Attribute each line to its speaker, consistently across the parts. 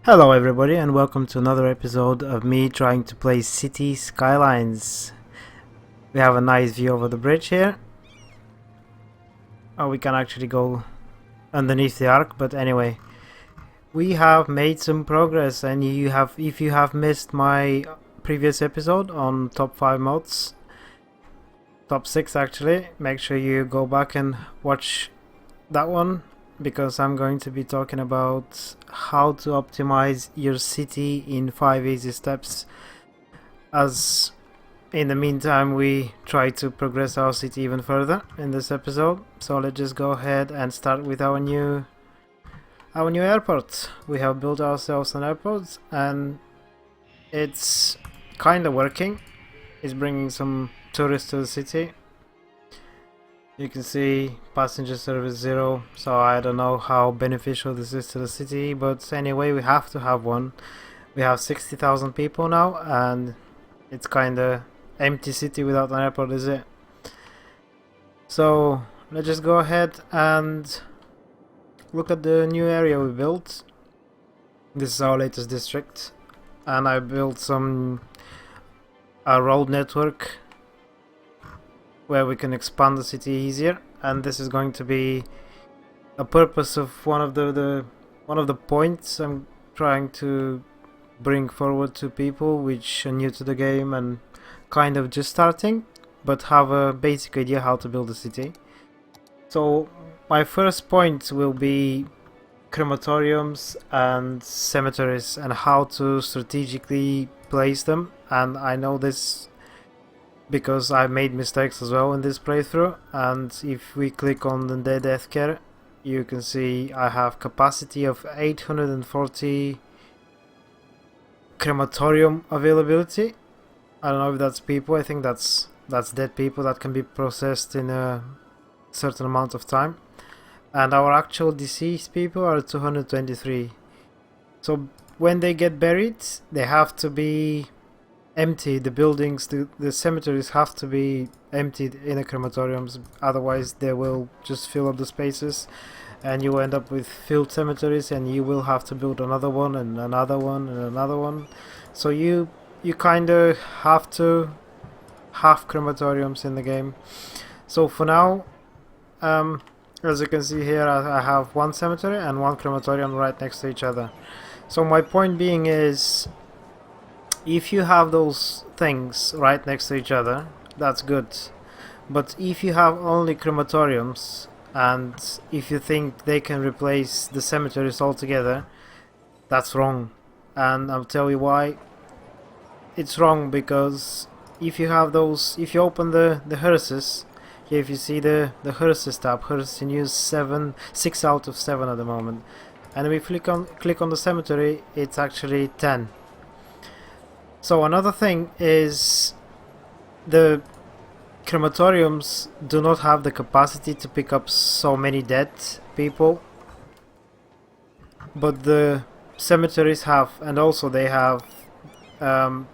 Speaker 1: Hello everybody and welcome to another episode of me trying to play City Skylines. We have a nice view over the bridge here. Oh, we can actually go underneath the arc, but anyway. We have made some progress, and if you have missed my previous episode on top 5 mods, top 6 actually, make sure you go back and watch that one, because I'm going to be talking about how to optimize your city in 5 easy steps, as in the meantime we try to progress our city even further in this episode. So let's just go ahead and start with our new airport. We have built ourselves an airport and it's kind of working. It's bringing some tourists to the city. You can see passenger service 0, so I don't know how beneficial this is to the city, but anyway, we have to have one. We have 60,000 people now, and it's kinda empty city without an airport, is it? So let's just go ahead and look at the new area we built. This is our latest district, and I built a road network where we can expand the city easier, and this is going to be a purpose of one of the points I'm trying to bring forward to people which are new to the game and kind of just starting but have a basic idea how to build a city. So my first point will be crematoriums and cemeteries and how to strategically place them, and I know this because I made mistakes as well in this playthrough. And if we click on the death care, you can see I have capacity of 840 crematorium availability. I don't know if that's people, I think that's dead people that can be processed in a certain amount of time. And our actual deceased people are 223. So when they get buried, they have to be empty. The buildings, the cemeteries have to be emptied in the crematoriums, otherwise they will just fill up the spaces and you end up with filled cemeteries, and you will have to build another one and another one and another one. So you kind of have to have crematoriums in the game. So for now, as you can see here, I have one cemetery and one crematorium right next to each other. So my point being is, if you have those things right next to each other, that's good. But if you have only crematoriums, and if you think they can replace the cemeteries altogether, that's wrong. And I'll tell you why. It's wrong because if you have those, if you open the hearses, here if you see the hearses tab, hearses in use 6 out of 7 at the moment. And if we click on the cemetery, it's actually 10. So another thing is, the crematoriums do not have the capacity to pick up so many dead people, but the cemeteries have, and also they have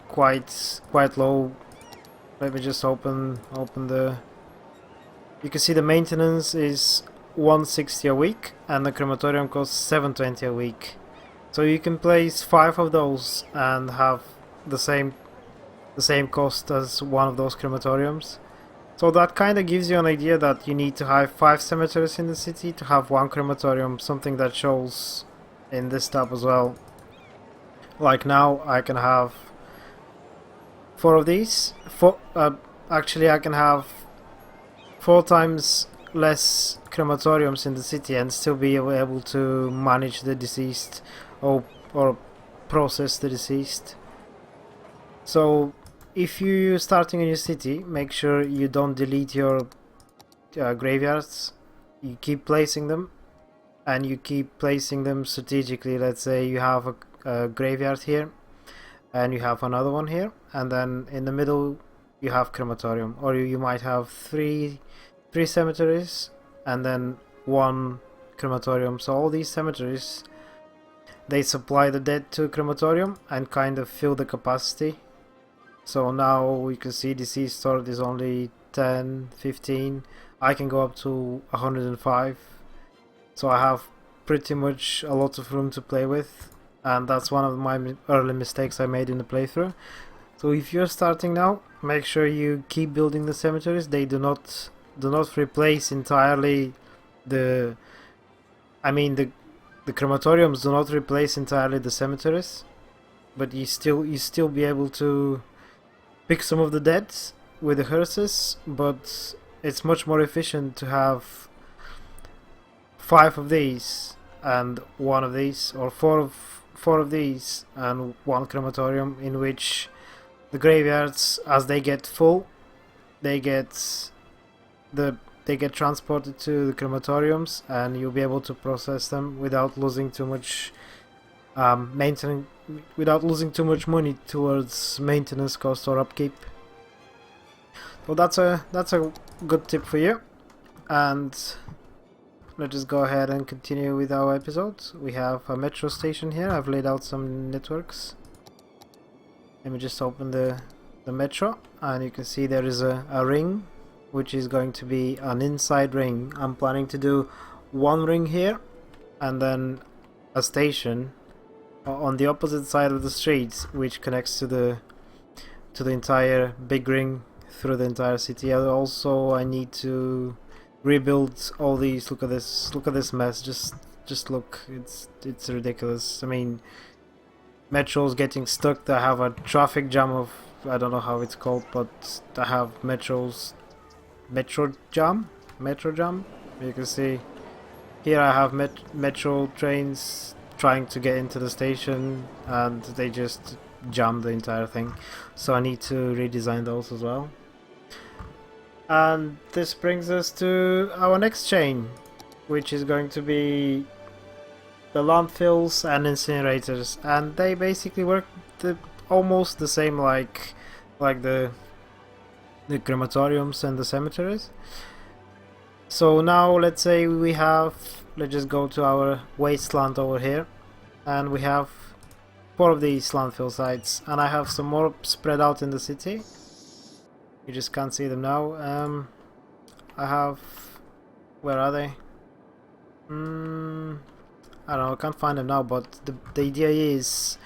Speaker 1: quite low. Let me just open the. You can see the maintenance is 160 a week, and the crematorium costs 720 a week. So you can place 5 of those and have the same cost as one of those crematoriums. So that kind of gives you an idea that you need to have 5 cemeteries in the city to have one crematorium, something that shows in this tab as well. Like now I can have 4 of these. Actually I can have 4 times less crematoriums in the city and still be able to manage the deceased or process the deceased. So if you're starting a new city, make sure you don't delete your graveyards. You keep placing them, and you keep placing them strategically. Let's say you have a graveyard here, and you have another one here, and then in the middle you have crematorium, or you might have three cemeteries and then 1 crematorium. So all these cemeteries, they supply the dead to crematorium and kind of fill the capacity. So now we can see deceased stored is only 10, 15. I can go up to 105. So I have pretty much a lot of room to play with. and that's one of my early mistakes I made in the playthrough. So if you're starting now, make sure you keep building the cemeteries. They do not replace entirely the the crematoriums do not replace entirely the cemeteries, but you still be able to pick some of the dead with the hearses, but it's much more efficient to have 5 of these and 1 of these, or 4 of these and 1 crematorium, in which the graveyards, as they get full, they get transported to the crematoriums, and you'll be able to process them without losing too much without losing too much money towards maintenance cost or upkeep. So that's a good tip for you. And let's just go ahead and continue with our episode. We have a metro station here. I've laid out some networks. Let me just open the metro, and you can see there is a ring, which is going to be an inside ring. I'm planning to do 1 ring here, and then a station on the opposite side of the street, which connects to the entire big ring through the entire city. Also, I need to rebuild all these. Look at this mess. Just look, it's ridiculous. I mean, metro's getting stuck. I have a traffic jam of, I don't know how it's called, but I have metro jam. You can see here I have metro trains trying to get into the station, and they just jam the entire thing. So I need to redesign those as well. And this brings us to our next chain, which is going to be the landfills and incinerators, and they basically work almost the same like the crematoriums and the cemeteries. So now let's say let's just go to our wasteland over here, and we have 4 of these landfill sites, and I have some more spread out in the city. You just can't see them now. I have, where are they? I don't know, I can't find them now, but the idea is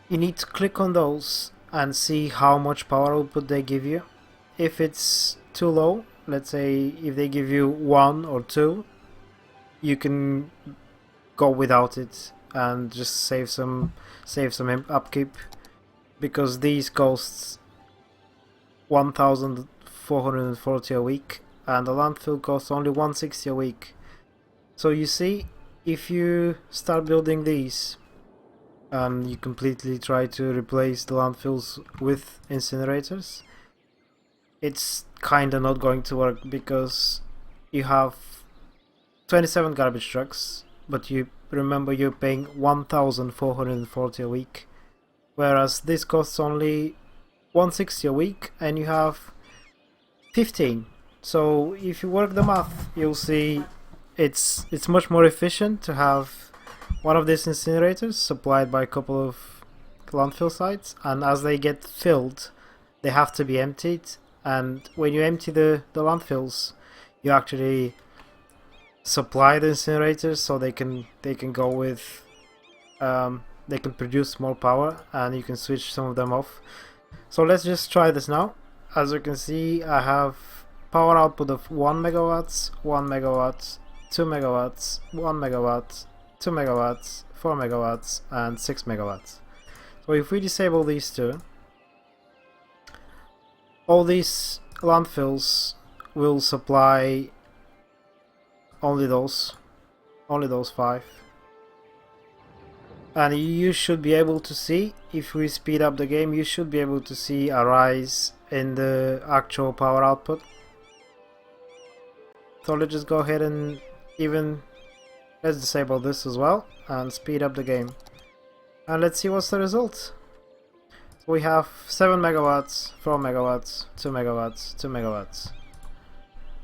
Speaker 1: you need to click on those and see how much power output they give you. If it's too low, let's say if they give you 1 or 2, you can go without it and just save some upkeep, because these costs 1,440 a week, and the landfill costs only 160 a week. So you see, if you start building these and you completely try to replace the landfills with incinerators, it's kinda not going to work, because you have 27 garbage trucks, but you remember you're paying 1,440 a week, whereas this costs only 160 a week, and you have 15. So if you work the math, you'll see it's much more efficient to have 1 of these incinerators supplied by a couple of landfill sites, and as they get filled, they have to be emptied. And when you empty the landfills, you actually supply the incinerators so they can go with they can produce more power, and you can switch some of them off. So let's just try this now. As you can see, I have power output of 1 megawatts, 1 megawatt, 2 megawatts, 1 megawatt, 2 megawatts, 4 megawatts, and 6 megawatts. So if we disable these 2, all these landfills will supply only those 5. And you should be able to see, if we speed up the game, you should be able to see a rise in the actual power output. So let's just go ahead and let's disable this as well and speed up the game. And let's see what's the result. So we have 7 megawatts, 4 megawatts, 2 megawatts, 2 megawatts.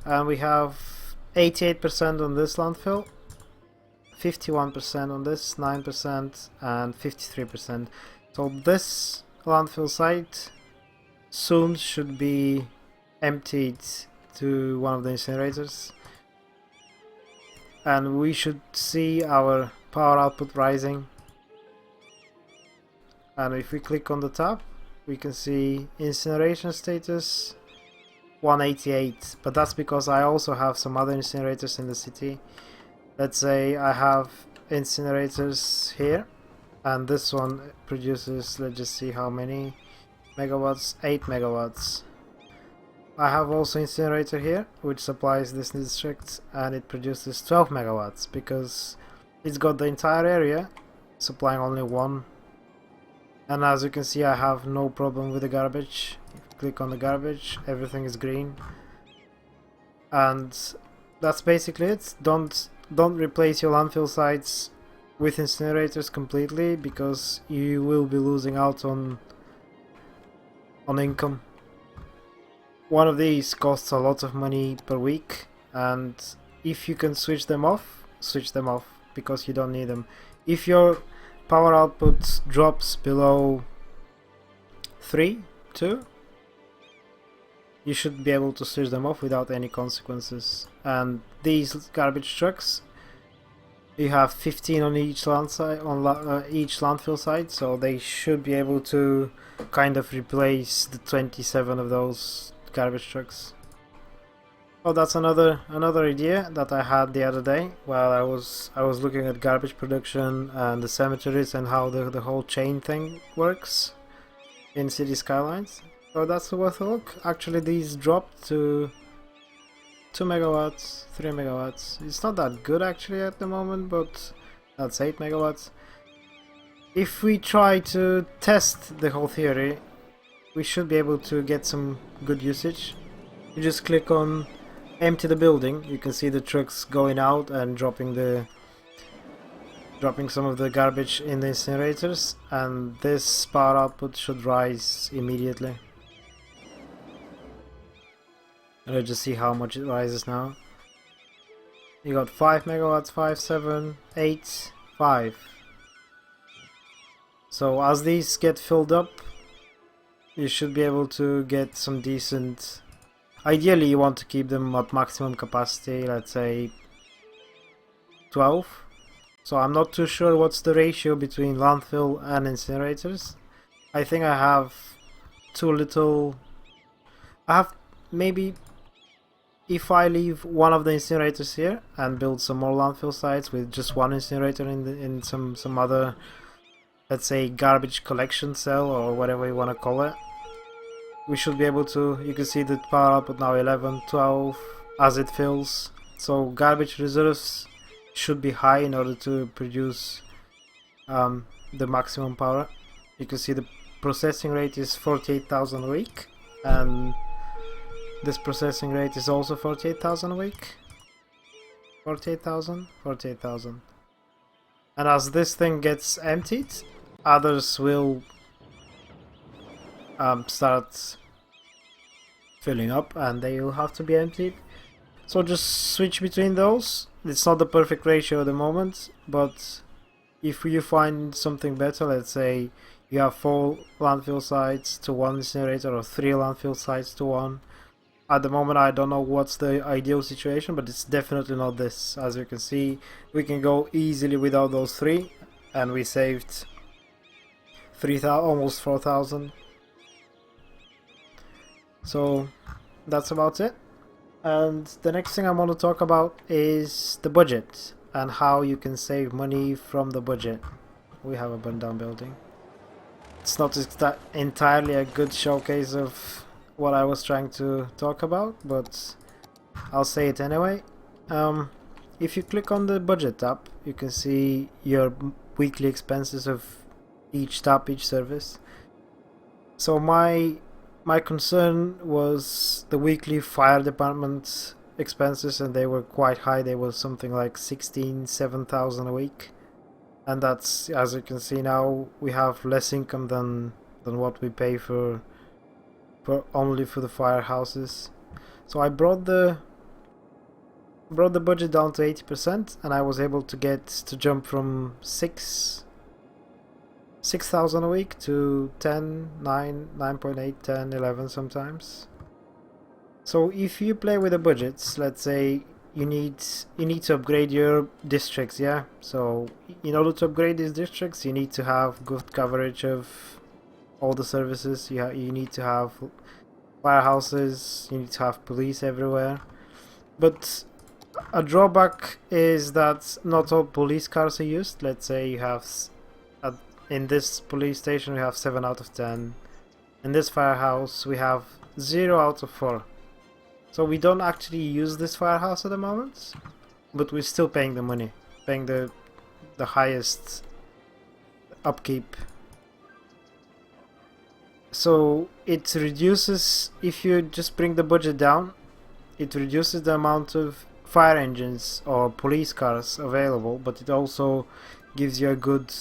Speaker 1: And we have 88% on this landfill, 51% on this, 9%, and 53%. So this landfill site soon should be emptied to one of the incinerators, and we should see our power output rising. And if we click on the tab, we can see incineration status 188, but that's because I also have some other incinerators in the city. Let's say I have incinerators here, and this one produces, let's just see how many megawatts, 8 megawatts. I have also incinerator here, which supplies this district, and it produces 12 megawatts because it's got the entire area supplying only one. And as you can see, I have no problem with the garbage. Click on the garbage, everything is green. And that's basically it. Don't replace your landfill sites with incinerators completely, because you will be losing out on income. One of these costs a lot of money per week, and if you can switch them off because you don't need them. If your power output drops below 2, you should be able to switch them off without any consequences. And these garbage trucks, you have 15 on each each landfill site, so they should be able to kind of replace the 27 of those garbage trucks. Oh, that's another idea that I had the other day while I was looking at garbage production and the cemeteries and how the whole chain thing works in City Skylines. So that's worth a look. Actually, these dropped to 2 megawatts, 3 megawatts. It's not that good actually at the moment, but that's 8 megawatts. If we try to test the whole theory, we should be able to get some good usage. You just click on empty the building, you can see the trucks going out and dropping some of the garbage in the incinerators, and this power output should rise immediately. Let's just see how much it rises now. You got 5 megawatts, 5, 7, 8, 5. So as these get filled up, you should be able to get some decent... Ideally you want to keep them at maximum capacity, let's say 12. So I'm not too sure what's the ratio between landfill and incinerators. I think I have too little... I have maybe... If I leave one of the incinerators here and build some more landfill sites with just one incinerator in some other, let's say, garbage collection cell or whatever you want to call it, we should be able to... You can see the power output now 11, 12 as it fills. So garbage reserves should be high in order to produce the maximum power. You can see the processing rate is 48,000 a week, and this processing rate is also 48,000 a week. 48,000? 48,000. And as this thing gets emptied, others will start filling up and they will have to be emptied. So just switch between those. It's not the perfect ratio at the moment, but if you find something better, let's say you have 4 landfill sites to 1 incinerator or 3 landfill sites to 1. At the moment I don't know what's the ideal situation, but it's definitely not this. As you can see, we can go easily without those 3, and we saved 3,000, almost 4,000. So that's about it. And the next thing I want to talk about is the budget and how you can save money from the budget. We have a burned down building. It's not entirely a good showcase of what I was trying to talk about, but I'll say it anyway. If you click on the budget tab, you can see your weekly expenses of each tab, each service. So my concern was the weekly fire department expenses, and they were quite high. They were something like 7,000 a week, and that's, as you can see now, we have less income than what we pay for only for the firehouses. So I brought the budget down to 80%, and I was able to jump from 6,000 a week to 10, 9, 9.8, 10, 11 sometimes. So if you play with the budgets, let's say you need to upgrade your districts, yeah. So in order to upgrade these districts, you need to have good coverage of all the services. You need to have firehouses. You need to have police everywhere. But a drawback is that not all police cars are used. Let's say you have in this police station we have 7 out of 10. In this firehouse we have 0 out of 4. So we don't actually use this firehouse at the moment, but we're still paying the money, paying the highest upkeep. So it reduces, if you just bring the budget down, it reduces the amount of fire engines or police cars available, but it also gives you a good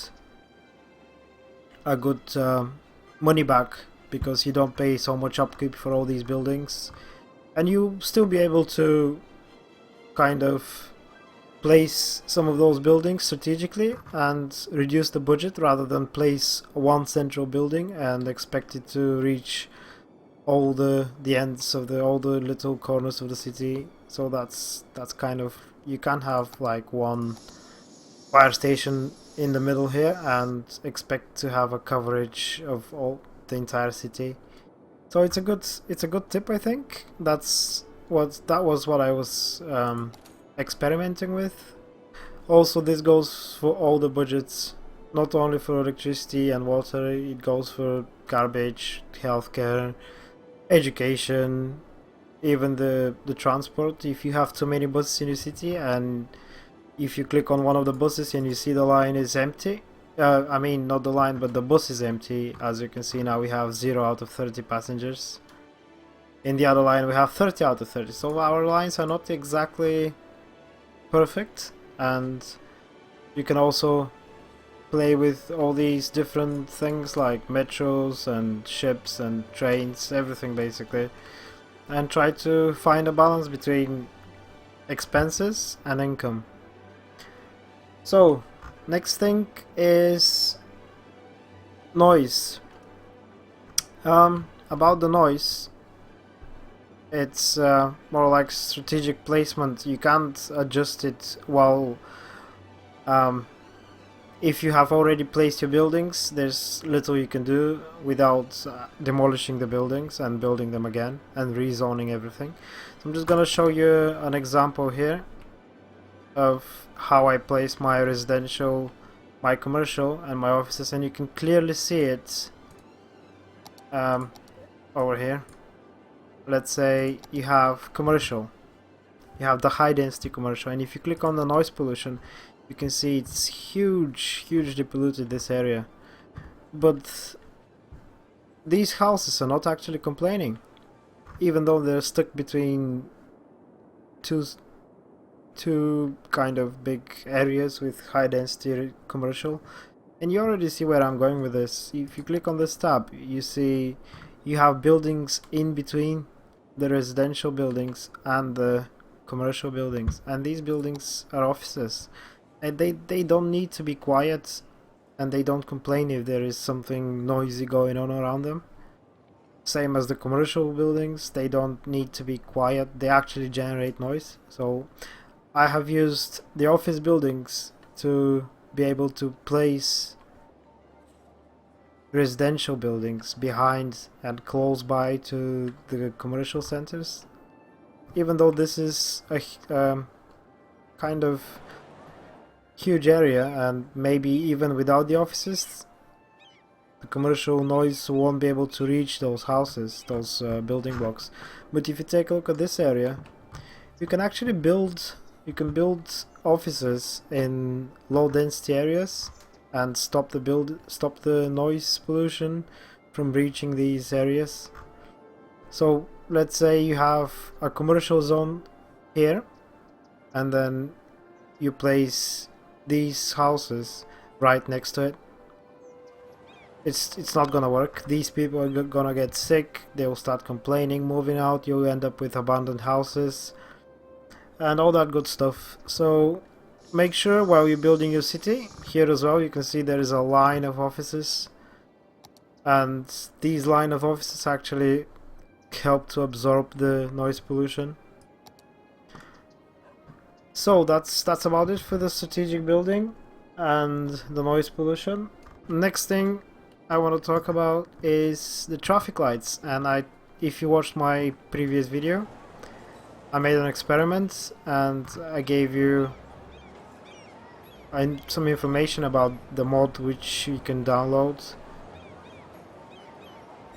Speaker 1: money back, because you don't pay so much upkeep for all these buildings, and you still be able to kind of place some of those buildings strategically and reduce the budget, rather than place one central building and expect it to reach all the ends of all the little corners of the city. So that's kind of, you can't have like one fire station in the middle here and expect to have a coverage of all the entire city. So it's a good tip, I think. That was what I was experimenting with. Also, this goes for all the budgets, not only for electricity and water. It goes for garbage, healthcare, education, even the transport. If you have too many buses in your city, and if you click on one of the buses and you see the line is empty, I mean not the line but the bus is empty, as you can see now we have 0 out of 30 passengers. In the other line we have 30 out of 30, so our lines are not exactly perfect. And you can also play with all these different things like metros and ships and trains, everything basically, and try to find a balance between expenses and income. So next thing is noise. About the noise, it's more like strategic placement. You can't adjust it while if you have already placed your buildings, there's little you can do without demolishing the buildings and building them again and rezoning everything. So I'm just gonna show you an example here of how I place my residential, my commercial and my offices, and you can clearly see it over here. Let's say you have commercial, you have the high density commercial, and if you click on the noise pollution, you can see it's hugely polluted, this area. But these houses are not actually complaining, even though they're stuck between two kind of big areas with high density commercial. And you already see where I'm going with this. If you click on this tab, you see you have buildings in between the residential buildings and the commercial buildings, and these buildings are offices, and they don't need to be quiet, and they don't complain if there is something noisy going on around them. Same as the commercial buildings, they don't need to be quiet, they actually generate noise. So I have used the office buildings to be able to place residential buildings behind and close by to the commercial centers. Even though this is a kind of huge area, and maybe even without the offices, the commercial noise won't be able to reach those houses, those building blocks. But if you take a look at this area, you can actually build offices in low density areas and stop the noise pollution from reaching these areas. So let's say you have a commercial zone here, and then you place these houses right next to it. It's not gonna work. These people are gonna get sick, they will start complaining, moving out, you'll end up with abandoned houses and all that good stuff. So make sure while you're building your city, here as well you can see there is a line of offices, and these line of offices actually help to absorb the noise pollution. So that's about it for the strategic building and the noise pollution. Next thing I want to talk about is the traffic lights, and if you watched my previous video, I made an experiment and I gave you some information about the mod which you can download.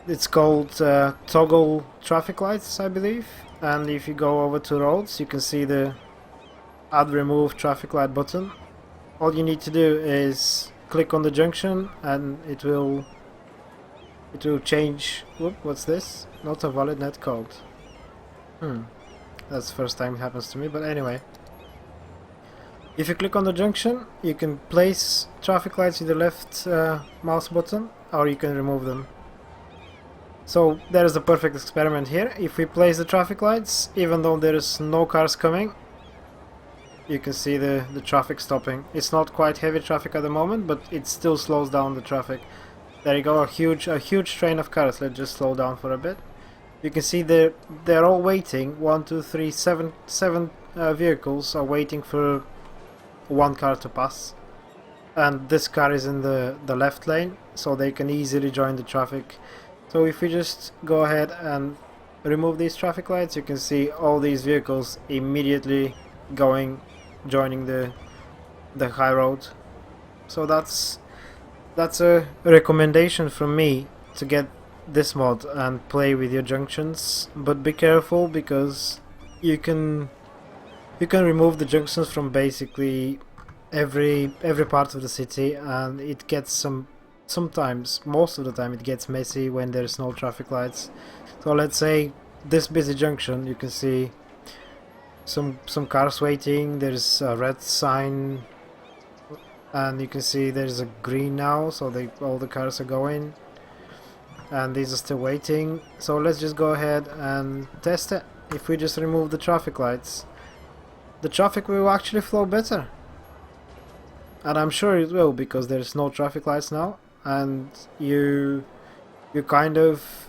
Speaker 1: It's called Toggle Traffic Lights, I believe, and if you go over to roads you can see the Add Remove Traffic Light button. All you need to do is click on the junction and it will change. Whoop, what's this? Not a valid net code. That's the first time it happens to me, but anyway. If you click on the junction, you can place traffic lights with the left mouse button, or you can remove them. So there is a perfect experiment here. If we place the traffic lights, even though there is no cars coming, you can see the traffic stopping. It's not quite heavy traffic at the moment, but it still slows down the traffic. There you go, a huge train of cars. Let's just slow down for a bit. You can see they're all waiting. 1, 2, 3, 7 vehicles are waiting for one car to pass, and this car is in the left lane, so they can easily join the traffic. So if we just go ahead and remove these traffic lights, you can see all these vehicles immediately joining the high road. So that's a recommendation from me to get this mod and play with your junctions, but be careful because you can remove the junctions from basically every part of the city, and it gets sometimes, most of the time, it gets messy when there's no traffic lights. So let's say this busy junction, you can see some cars waiting. There's a red sign, and you can see there's a green now, so all the cars are going, and these are still waiting. So let's just go ahead and test it. If we just remove the traffic lights, the traffic will actually flow better, and I'm sure it will because there's no traffic lights now, and you're kind of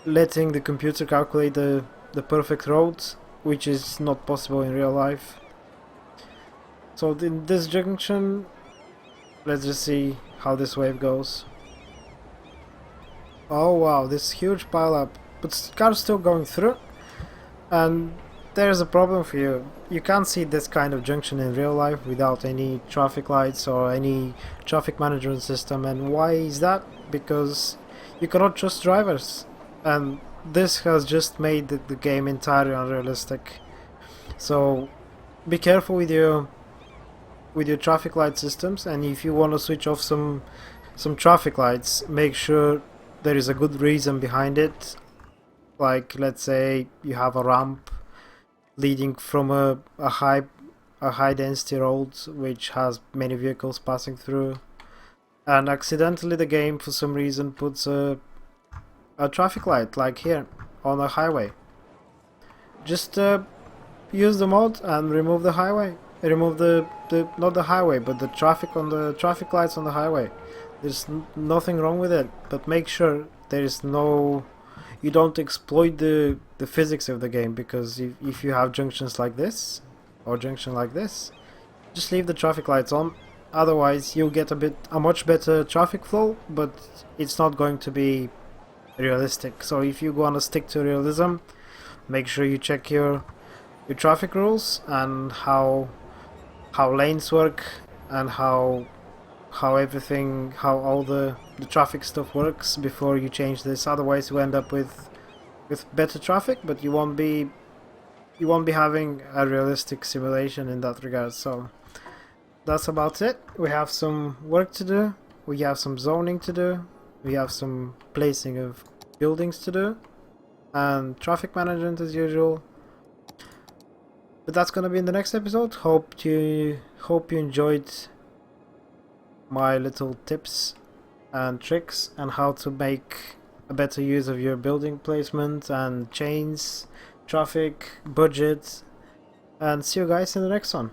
Speaker 1: letting the computer calculate the perfect roads, which is not possible in real life. So in this junction, let's just see how this wave goes. Oh wow, this huge pile up, but cars still going through, and there's a problem for you. You can't see this kind of junction in real life without any traffic lights or any traffic management system. And why is that? Because you cannot trust drivers, and this has just made the game entirely unrealistic. So be careful with your traffic light systems, and if you want to switch off some traffic lights, make sure there is a good reason behind it. Like, let's say you have a ramp leading from a high density road which has many vehicles passing through, and accidentally the game for some reason puts a traffic light like here on a highway. Just use the mod and remove the highway. Remove the not the highway, but the traffic lights on the highway. There's nothing wrong with it, but make sure there is you don't exploit the physics of the game, because if you have junctions like this or junction like this, just leave the traffic lights on. Otherwise you'll get a much better traffic flow, but it's not going to be realistic. So if you want to stick to realism, make sure you check your traffic rules and how lanes work and how all the traffic stuff works before you change this. Otherwise you end up with better traffic, but you won't be having a realistic simulation in that regard. So that's about it. We have some work to do, we have some zoning to do, we have some placing of buildings to do, and traffic management as usual. But that's gonna be in the next episode. Hope you enjoyed my little tips and tricks on how to make a better use of your building placement and chains, traffic, budget, and see you guys in the next one.